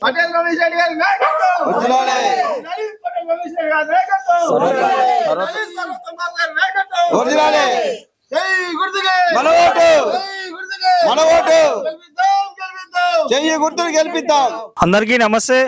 పటేల్ రమేష్ రెడ్డి గారి నాయకత్వం, అందరికీ నమస్తే.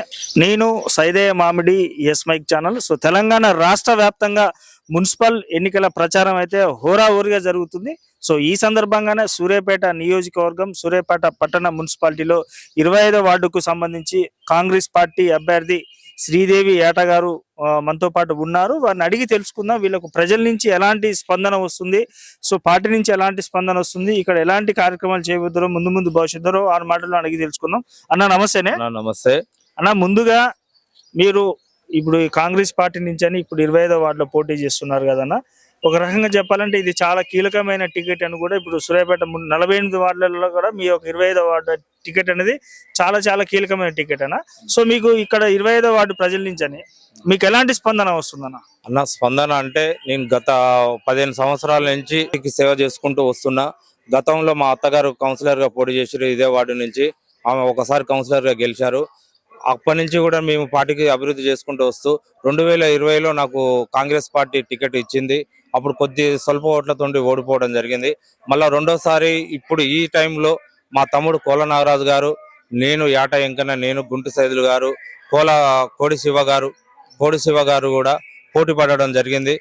నేను Saidaiah Mamidi S mike channel. So Telangana రాష్ట్ర వ్యాప్తంగా మున్సిపల్ ఎన్నికల ప్రచారం అయితే హోరాహోరీగా జరుగుతుంది. సో ఈ సందర్భంగానే సూర్యాపేట నియోజకవర్గం సూర్యాపేట పట్టణ మున్సిపాలిటీలో 25వ వార్డుకు సంబంధించి కాంగ్రెస్ పార్టీ అభ్యర్థి శ్రీదేవి ఏట గారు మనతో పాటు ఉన్నారు. వారిని అడిగి తెలుసుకుందాం వీళ్ళకు ప్రజల నుంచి ఎలాంటి స్పందన వస్తుంది, సో పార్టీ నుంచి ఎలాంటి స్పందన వస్తుంది, ఇక్కడ ఎలాంటి కార్యక్రమాలు చేయబోతారో ముందు భవిష్యత్తులో 6 మాటల్లో అడిగి తెలుసుకుందాం. అన్న నమస్తేనే. నమస్తే అన్న, ముందుగా మీరు ఇప్పుడు ఈ కాంగ్రెస్ పార్టీ నుంచి అని ఇప్పుడు 25వ వార్డులో పోటీ చేస్తున్నారు కదన్న. ఒక రకంగా చెప్పాలంటే ఇది చాలా కీలకమైన టికెట్ అని కూడా ఇప్పుడు సూర్యాపేట 48 వార్డులలో కూడా మీ యొక్క 25వ వార్డు టికెట్ అనేది చాలా కీలకమైన టికెట్ అన్న. సో మీకు ఇక్కడ 25వ వార్డు ప్రజల నుంచి అని మీకు ఎలాంటి స్పందన వస్తుందన్న? అన్న, స్పందన అంటే నేను గత 15 సంవత్సరాల నుంచి సేవ చేసుకుంటూ వస్తున్నా. గతంలో మా అత్తగారు కౌన్సిలర్ గా పోటీ చేశారు ఇదే వార్డు నుంచి. ఆమె ఒకసారి కౌన్సిలర్ గా గెలిచారు. అప్పటి నుంచి కూడా మేము పార్టీకి అభివృద్ధి చేసుకుంటూ వస్తూ 2020లో నాకు కాంగ్రెస్ పార్టీ టికెట్ ఇచ్చింది. అప్పుడు స్వల్ప ఓట్లతో ఓడిపోవడం జరిగింది. మళ్ళా రెండోసారి ఇప్పుడు ఈ టైంలో మా తమ్ముడు కోల నాగరాజు గారు, నేను యాట వెంకన్న, నేను గుంటు సైదులు గారు, కోడి శివ గారు కూడా పోటీ పడడం జరిగింది.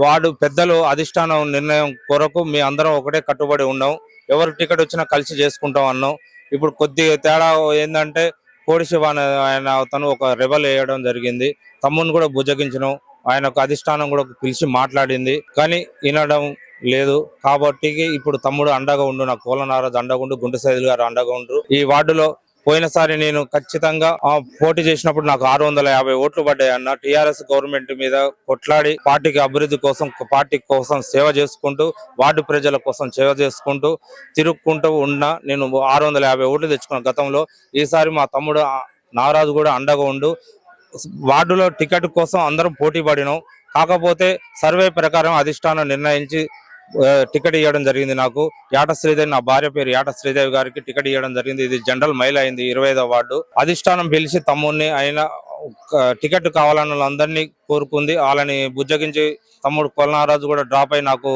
వాడు పెద్దలు అధిష్టానం నిర్ణయం కొరకు మీ అందరం ఒకటే కట్టుబడి ఉన్నాం. ఎవరు టికెట్ వచ్చినా కలిసి చేసుకుంటాం అన్నాం. ఇప్పుడు కొద్దిగా తేడా ఏంటంటే కోడి శివ ఆయన తను ఒక రెబల్ వేయడం జరిగింది. తమ్ముని కూడా బుజ్జగించడం, ఆయనకు అధిష్టానం కూడా పిలిచి మాట్లాడింది కానీ వినడం లేదు. కాబట్టి ఇప్పుడు తమ్ముడు అండగా ఉండు, నాకు కోల నాగరాజు అండగా ఉండు, గుంటు సైదులు గారు అండగా ఉండు. ఈ వార్డులో పోయినసారి నేను ఖచ్చితంగా పోటీ చేసినప్పుడు నాకు 650 ఓట్లు పడ్డాయి అన్న. టిఆర్ఎస్ గవర్నమెంట్ మీద కొట్లాడి పార్టీకి అభివృద్ధి కోసం, పార్టీ కోసం సేవ చేసుకుంటూ, వార్డు ప్రజల కోసం సేవ చేసుకుంటూ తిరుగుకుంటూ ఉన్నా నేను 650 ఓట్లు తెచ్చుకున్నాను గతంలో. ఈసారి మా తమ్ముడు నాగరాజు కూడా అండగా ఉండు. వార్డులో టికెట్ కోసం అందరం పోటీ పడినాం. కాకపోతే సర్వే ప్రకారం అధిష్టానం నిర్ణయించి టికెట్ ఇవ్వడం జరిగింది. నాకు యాట శ్రీదేవి, నా భార్య పేరు యాట శ్రీదేవి గారికి టికెట్ ఇవ్వడం జరిగింది. ఇది జనరల్ మైల్ అయింది 25వ వార్డు. అధిష్టానం పిలిచి తమ్ముడిని ఆయన టికెట్ కావాలని అందరినీ కోరుకుంది. వాళ్ళని బుజ్జగించి తమ్ముడు కొలనారాజు కూడా డ్రాప్ అయి నాకు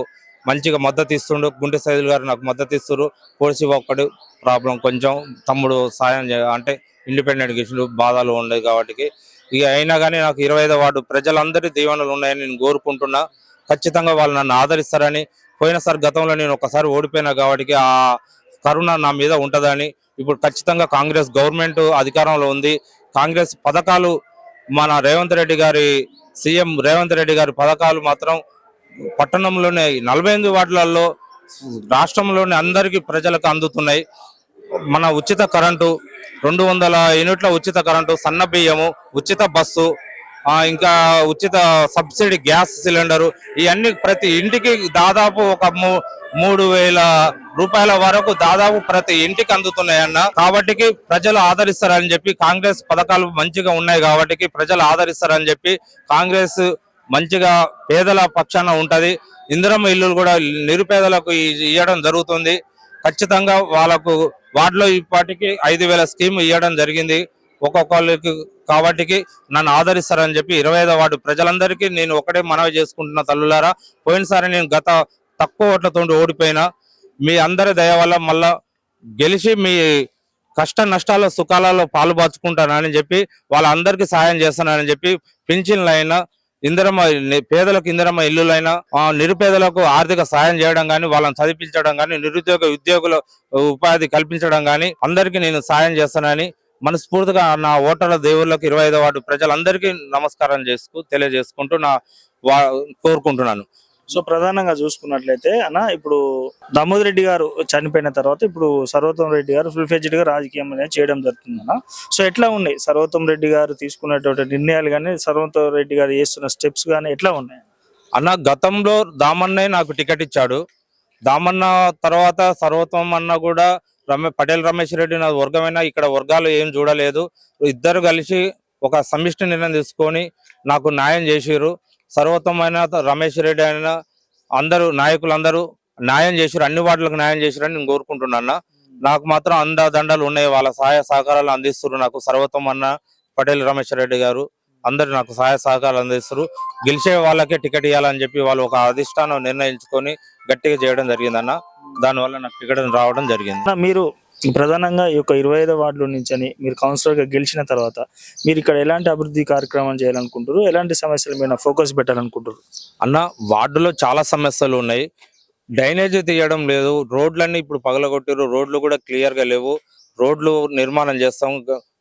మంచిగా మద్దతు ఇస్తుండు. గుంటె సైదులు గారు నాకు మద్దతు ఇస్తున్నారు. పోలీసు ఒక్కడు ప్రాబ్లం కొంచెం తమ్ముడు సాయం అంటే ఇండిపెండెంట్ గెలిచిన బాధలు ఉండేవి కాబట్టి ఇక అయినా కానీ నాకు 25వ వార్డు ప్రజలందరి దీవెనలు ఉన్నాయని నేను కోరుకుంటున్నా. ఖచ్చితంగా వాళ్ళు నన్ను ఆదరిస్తారని. పోయినసారి గతంలో నేను ఒకసారి ఓడిపోయినా కాబట్టి ఆ కరుణ నా మీద ఉంటుందని. ఇప్పుడు ఖచ్చితంగా కాంగ్రెస్ గవర్నమెంట్ అధికారంలో ఉంది. కాంగ్రెస్ పథకాలు మన సీఎం రేవంత్ రెడ్డి గారి పథకాలు మాత్రం పట్టణంలోనే 48 వార్డులలో రాష్ట్రంలోని అందరికీ ప్రజలకు అందుతున్నాయి. మన ఉచిత కరెంటు, 200 యూనిట్ల ఉచిత కరెంటు, సన్న బియ్యము, ఉచిత బస్సు, ఇంకా ఉచిత సబ్సిడీ గ్యాస్ సిలిండరు, ఇవన్నీ ప్రతి ఇంటికి దాదాపు ఒక 3000 రూపాయల వరకు దాదాపు ప్రతి ఇంటికి అందుతున్నాయన్న. కాబట్టి ప్రజలు ఆదరిస్తారని చెప్పి, కాంగ్రెస్ పథకాలు మంచిగా ఉన్నాయి కాబట్టి ప్రజలు ఆదరిస్తారని చెప్పి కాంగ్రెస్ మంచిగా పేదల పక్షాన ఉంటది. ఇందిరమ్మ ఇల్లులు కూడా నిరుపేదలకు ఇవ్వడం జరుగుతుంది. ఖచ్చితంగా వాళ్ళకు వార్డులో ఇప్పటికి 5000 స్కీమ్ ఇవ్వడం జరిగింది ఒక్కొక్కరికి. కాబట్టి నన్ను ఆదరిస్తారని చెప్పి 25వ వార్డు ప్రజలందరికీ నేను ఒకటే మనవి చేసుకుంటున్న తల్లులారా. పోయినసారి నేను గత తక్కువ ఓట్లతో ఓడిపోయినా మీ అందరి దయ వల్ల మళ్ళా గెలిచి మీ కష్ట నష్టాల సుఖాలలో పాలు పంచుకుంటానని చెప్పి వాళ్ళందరికీ సాయం చేస్తానని చెప్పి పింఛన్లైనా, పేదలకు ఇందిరమ్మ ఇల్లులైనా, నిరుపేదలకు ఆర్థిక సాయం చేయడం కానీ, వాళ్ళని చదివించడం కానీ, ఉద్యోగుల ఉపాధి కల్పించడం కానీ అందరికీ నేను సాయం చేస్తానని మనస్ఫూర్తిగా నా ఓటర్ల దేవుళ్ళకు 25వ వార్డు ప్రజలందరికీ నమస్కారం తెలియజేసుకుంటూ కోరుకుంటున్నాను. సో ప్రధానంగా చూసుకున్నట్లయితే అన్న, ఇప్పుడు దామోదర్ రెడ్డి గారు చనిపోయిన తర్వాత ఇప్పుడు సర్వోత్తమ్ రెడ్డి గారు ఫుల్ ఫ్లెడ్జ్డ్ గా రాజకీయం అనేది చేయడం జరుగుతుంది అన్న. సో ఎట్లా ఉన్నాయి సర్వోత్తమ్ రెడ్డి గారు తీసుకున్నటువంటి నిర్ణయాలు కానీ, సర్వోత్తమ్ రెడ్డి గారు చేస్తున్న స్టెప్స్ కానీ ఎట్లా ఉన్నాయి అన్న? గతంలో దామన్నే నాకు టికెట్ ఇచ్చాడు. దామన్న తర్వాత సర్వోత్తమం అన్న కూడా పటేల్ రమేష్ రెడ్డి నా వర్గమైనా ఇక్కడ వర్గాలు ఏం చూడలేదు. ఇద్దరు కలిసి ఒక సమిష్టి నిర్ణయం తీసుకొని నాకు న్యాయం చేసిర్రు. సర్వోత్తమైన రమేష్ రెడ్డి అయినా అందరూ నాయకులందరూ న్యాయం చేసిర్రు, అన్ని వార్డులకు న్యాయం చేసిరని నేను కోరుకుంటున్నా. నాకు మాత్రం అండదండలు ఉన్నాయి, వాళ్ళ సహాయ సహకారాలు అందిస్తున్నారు. నాకు సర్వోత్తమ అన్న, పటేల్ రమేష్ రెడ్డి గారు అందరు నాకు సహాయ సహకారాలు అందిస్తారు. గెలిచే వాళ్ళకే టికెట్ ఇవ్వాలని చెప్పి వాళ్ళు ఒక అధిష్టానం నిర్ణయించుకొని గట్టిగా చేయడం జరిగిందన్న. దానివల్ల నాకు టికెట్ రావడం జరిగింది. మీరు ప్రధానంగా ఈ యొక్క 25వ వార్డులో నుంచి అని మీరు కౌన్సిలర్ గా గెలిచిన తర్వాత మీరు ఇక్కడ ఎలాంటి అభివృద్ధి కార్యక్రమం చేయాలనుకుంటారు, ఎలాంటి సమస్యల మీద ఫోకస్ పెట్టాలనుకుంటారు? అన్న, వార్డులో చాలా సమస్యలు ఉన్నాయి. డ్రైనేజ్ తీయడం లేదు, రోడ్లన్నీ ఇప్పుడు పగలగొట్టారు, రోడ్లు కూడా క్లియర్ గా లేవు. రోడ్లు నిర్మాణం చేస్తాం,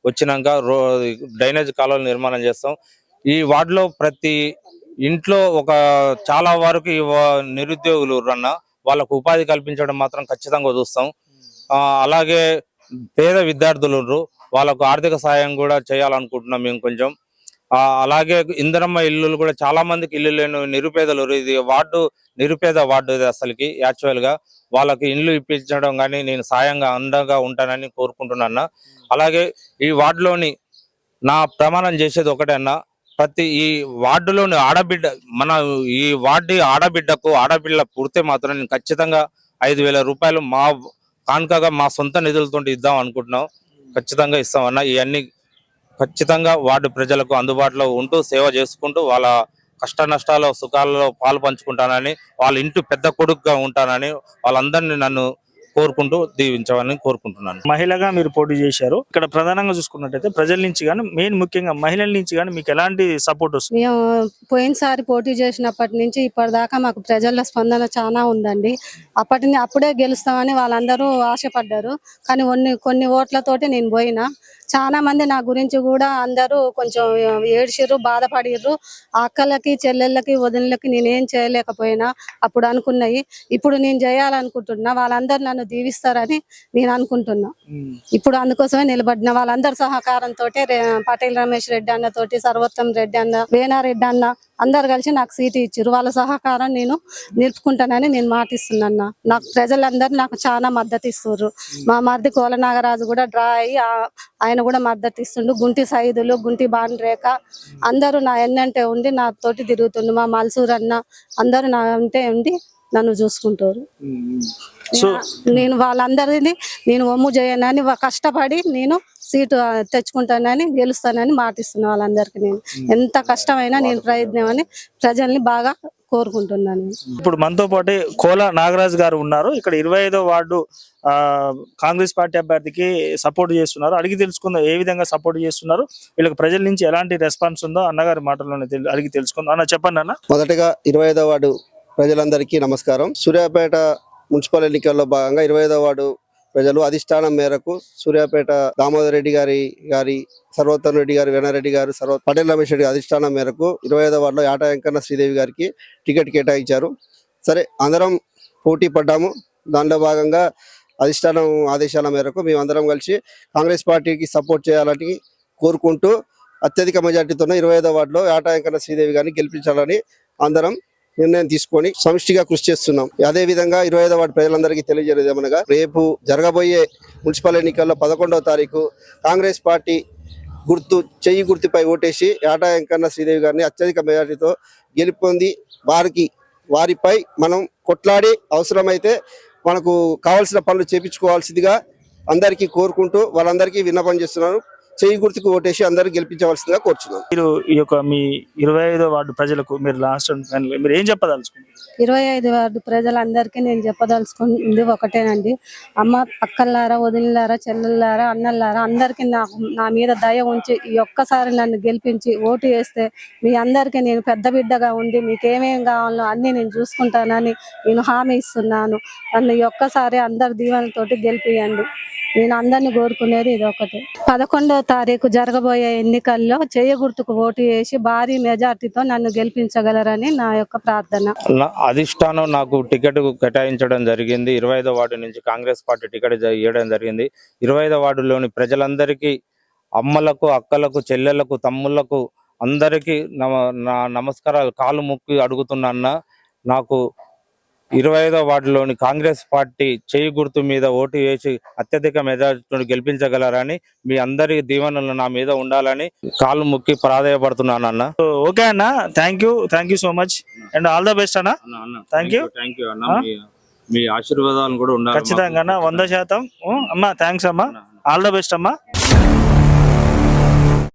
వచ్చినాక డ్రైనేజ్ కాలువలు నిర్మాణం చేస్తాం. ఈ వార్డులో ప్రతి ఇంట్లో ఒక చాలా వరకు నిరుద్యోగులు అన్న, వాళ్ళకు ఉపాధి కల్పించడం మాత్రం ఖచ్చితంగా చూస్తాం. అలాగే పేద విద్యార్థులు వాళ్ళకు ఆర్థిక సాయం కూడా చేయాలనుకుంటున్నాం మేము కొంచెం. అలాగే ఇందిరమ్మ ఇల్లులు కూడా చాలా మందికి ఇల్లు లేని నిరుపేదలు, ఇది వార్డు నిరుపేద వార్డు ఇది అసలుకి. యాక్చువల్ గా వాళ్ళకి ఇల్లు ఇప్పించడం కానీ నేను సాయంగా అండగా ఉంటానని కోరుకుంటున్నా. అలాగే ఈ వార్డులోని నా ప్రమాణం చేసేది ఒకటే అన్న, ప్రతి ఈ వార్డులోని ఆడబిడ్డ, మన ఈ వార్డు ఆడబిడ్డ పుడితే మాత్రం నేను ఖచ్చితంగా 5,000 రూపాయలు మా కానుకగా మా సొంత నిధులతో ఇద్దాం అనుకుంటున్నాం. ఖచ్చితంగా ఇస్తామన్నా. ఇవన్నీ ఖచ్చితంగా వార్డు ప్రజలకు అందుబాటులో ఉంటూ సేవ చేసుకుంటూ వాళ్ళ కష్ట నష్టాల సుఖాలలో పాలు పంచుకుంటానని, వాళ్ళ ఇంటి పెద్ద కొడుకుగా ఉంటానని వాళ్ళందరినీ నన్ను కోరుకుంటూ దీవించాలని కోరుకుంటున్నాను. మహిళగా మీరు పోటీ చేశారు. ఇక్కడ ప్రధానంగా చూసుకున్నట్టయితే ప్రజల నుంచి కానీ, మెయిన్ ముఖ్యంగా మహిళల నుంచి కానీ మీకు ఎలాంటి సపోర్ట్ వస్తుంది? మేము పోయినసారి పోటీ చేసినప్పటి నుంచి ఇప్పటిదాకా మాకు ప్రజల స్పందన చాలా ఉందండి. అప్పుడే గెలుస్తామని వాళ్ళందరూ ఆశపడ్డారు, కానీ కొన్ని ఓట్లతోటి నేను పోయినా. చాలా మంది నా గురించి కూడా అందరూ కొంచెం ఏడ్చిర్రు, బాధపడిర్రు. అక్కలకి, చెల్లెళ్ళకి, వదినలకి నేనేం చేయలేకపోయినా అప్పుడు అనుకున్నాయి. ఇప్పుడు నేను చేయాలనుకుంటున్నా. వాళ్ళందరూ నన్ను దీవిస్తారని నేను అనుకుంటున్నా. ఇప్పుడు అందుకోసమే నిలబడిన. వాళ్ళందరి సహకారంతో పటేల్ రమేష్ రెడ్డి అన్న తోటి, సర్వోత్తమ్ రెడ్డి అన్న, వేనారెడ్డి అన్న అందరు కలిసి నాకు సీటు ఇచ్చారు. వాళ్ళ సహకారం నేను నిలుపుకుంటానని నేను మాటిస్తున్నాను. నాకు ప్రజలందరూ నాకు చాలా మద్దతు ఇస్తున్నారు. మా మరిది కోల నాగరాజు కూడా డ్రా అయ్యి ఆయన కూడా మద్దతు ఇస్తుండు. గుంటి సైదులు, గుంటి బాన్రేఖ అందరూ నా ఎన్నంటే ఉండి నా తోటి తిరుగుతుండు. మా మల్సూర్ అన్న అందరూ నా అంటే ఉండి నన్ను చూసుకుంటారు. నేను వాళ్ళందరినీ నేను ఒమ్ము చేయనని కష్టపడి నేను సీటు తెచ్చుకుంటానని, గెలుస్తానని మాటిస్తున్నా. వాళ్ళందరికీ నేను ఎంత కష్టమైనా నేను ప్రయత్నం అని ప్రజల్ని బాగా కోరుకుంటున్నాను. ఇప్పుడు మనతో పాటు కోల నాగరాజు గారు ఉన్నారు. ఇక్కడ 25వ వార్డు కాంగ్రెస్ పార్టీ అభ్యర్థికి సపోర్ట్ చేస్తున్నారు. అడిగి తెలుసుకుందాం ఏ విధంగా సపోర్ట్ చేస్తున్నారు, వీళ్ళకి ప్రజల నుంచి ఎలాంటి రెస్పాన్స్ ఉందో అన్నగారి మాటల్లోనే అడిగి తెలుసుకుందాం. అన్న చెప్పండి అన్న. మొదటగా 25వ వార్డు ప్రజలందరికీ నమస్కారం. సూర్యాపేట మున్సిపల్ ఎన్నికల్లో భాగంగా 25వ వార్డు ప్రజలు అధిష్టానం మేరకు సూర్యాపేట దామోదర్ రెడ్డి గారి సర్వోత్తమ్ రెడ్డి గారు, వేనారెడ్డి గారు, పటేల్ రమేష్ రెడ్డి అధిష్టానం మేరకు 25వ వార్డులో యాటా వెంకన్న శ్రీదేవి గారికి టికెట్ కేటాయించారు. సరే, అందరం పోటీ పడ్డాము. దానిలో భాగంగా అధిష్టానం ఆదేశాల మేరకు మేమందరం కలిసి కాంగ్రెస్ పార్టీకి సపోర్ట్ చేయాలని కోరుకుంటూ అత్యధిక మెజార్టీతో 25వ వార్డులో యాటా వెంకన్న శ్రీదేవి గారిని గెలిపించాలని అందరం నిర్ణయం తీసుకొని సమిష్టిగా కృషి చేస్తున్నాం. అదే విధంగా 25వ వార్డు ప్రజలందరికీ తెలియజేయలేదు ఏమనగా, రేపు జరగబోయే మున్సిపల్ ఎన్నికల్లో 11వ తారీఖు కాంగ్రెస్ పార్టీ చెయ్యి గుర్తుపై ఓటేసి యాటా వెంకన్న శ్రీదేవి గారిని అత్యధిక మెజార్టీతో గెలుపొంది వారిపై మనం కొట్లాడి అవసరమైతే మనకు కావాల్సిన పనులు చేపించుకోవాల్సిందిగా అందరికీ కోరుకుంటూ వాళ్ళందరికీ విన్నపం చేస్తున్నాను. చెయ్యి గుర్తుకు ఓటేసి అందరూ గెలిపించవలసిందిగా కోరుచున్నాను. మీరు ఈ యొక్క మీ 25వ వార్డు ప్రజలకు మీరు లాస్ట్ మీరు ఏం చెప్పదలుచుకుంటారు? 25 వార్డు ప్రజలందరికీ నేను చెప్పదలుచుకుంది ఒకటేనండి. అమ్మ, అక్కల్లారా, వదినలారా, చెల్లెల్లారా, అన్నల్లారా అందరికీ నా మీద దయ ఉంచి ఈ ఒక్కసారి నన్ను గెలిపించి ఓటు వేస్తే మీ అందరికీ నేను పెద్ద బిడ్డగా ఉండి మీకు ఏమేమి కావాలో అన్నీ నేను చూసుకుంటానని నేను హామీ ఇస్తున్నాను. నన్ను ఈ ఒక్కసారి అందరి దీవెనతోటి గెలిపియండి. నేను అందరిని కోరుకునేది ఇది ఒకటి. 11వ తారీఖు జరగబోయే ఎన్నికల్లో చెయ్యి గుర్తుకు ఓటు వేసి భారీ మెజార్టీతో నన్ను గెలిపించగలరని నా యొక్క ప్రార్థన. అధిష్టానం నాకు టికెట్ కేటాయించడం జరిగింది. 25వ వార్డు నుంచి కాంగ్రెస్ పార్టీ టికెట్ ఇవ్వడం జరిగింది. 25వ వార్డులోని ప్రజలందరికీ, అమ్మలకు, అక్కలకు, చెల్లెళ్లకు, తమ్ముళ్లకు అందరికీ నా నమస్కారాలు. కాలు మొక్కి అడుగుతున్నా. నాకు 25వ వార్డులోని కాంగ్రెస్ పార్టీ చేయి గుర్తు మీద ఓటు వేసి అత్యధిక మెజార్టీతో గెలిపించగలరని మీ అందరి దీవెనలు నా మీద ఉండాలని కాళ్ళు ముక్కి ప్రాధాయపడుతున్నాను అన్న. ఓకే అన్న, thank you so much and all the best అన్న. థ్యాంక్ యూ అన్న, మీ ఆశీర్వాదాలు కూడా ఉండాలి ఖచ్చితంగా అన్న, 100%. అమ్మా థ్యాంక్స్ అమ్మా, ఆల్ ద బెస్ట్ అమ్మా.